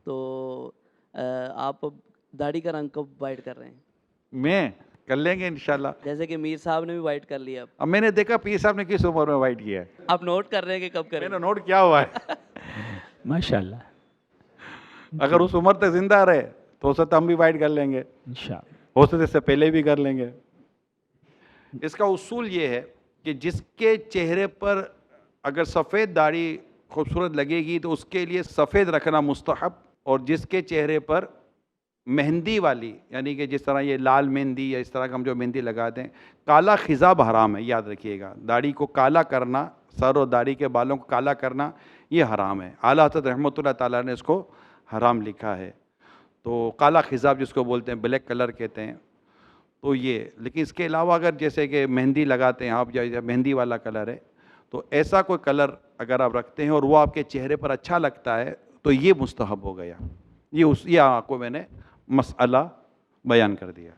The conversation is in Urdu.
تو آپ اب داڑھی کا رنگ کب وائٹ کر رہے ہیں؟ میں کر لیں گے انشاءاللہ. جیسے کہ میر صاحب نے بھی وائٹ کر لیا. اب میں نے دیکھا پیر صاحب نے کس عمر میں وائٹ کیا ہے. آپ نوٹ کر رہے ہیں کہ کب کریں؟ میں نے نوٹ کیا ہوا ہے. ماشاءاللہ. اگر اس عمر تک زندہ رہے تو ہو سکتا ہم بھی وائٹ کر لیں گے, انشاءاللہ. ہو سکتا اس سے پہلے بھی کر لیں گے. اس کا اصول یہ ہے کہ جس کے چہرے پر اگر سفید داڑھی خوبصورت لگے گی تو اس کے لیے سفید رکھنا مستحب, اور جس کے چہرے پر مہندی والی, یعنی کہ جس طرح یہ لال مہندی یا اس طرح کا ہم جو مہندی لگاتے ہیں, کالا خضاب حرام ہے, یاد رکھیے گا. داڑھی کو کالا کرنا, سر اور داڑھی کے بالوں کو کالا کرنا, یہ حرام ہے. اعلیٰ حضرت رحمۃ اللہ تعالیٰ نے اس کو حرام لکھا ہے. تو کالا خضاب جس کو بولتے ہیں, بلیک کلر کہتے ہیں, تو یہ. لیکن اس کے علاوہ اگر جیسے کہ مہندی لگاتے ہیں آپ, یا مہندی والا کلر ہے, تو ایسا کوئی کلر اگر آپ رکھتے ہیں اور وہ آپ کے چہرے پر اچھا لگتا ہے تو یہ مستحب ہو گیا. یہ آپ کو میں نے مسئلہ بیان کر دیا.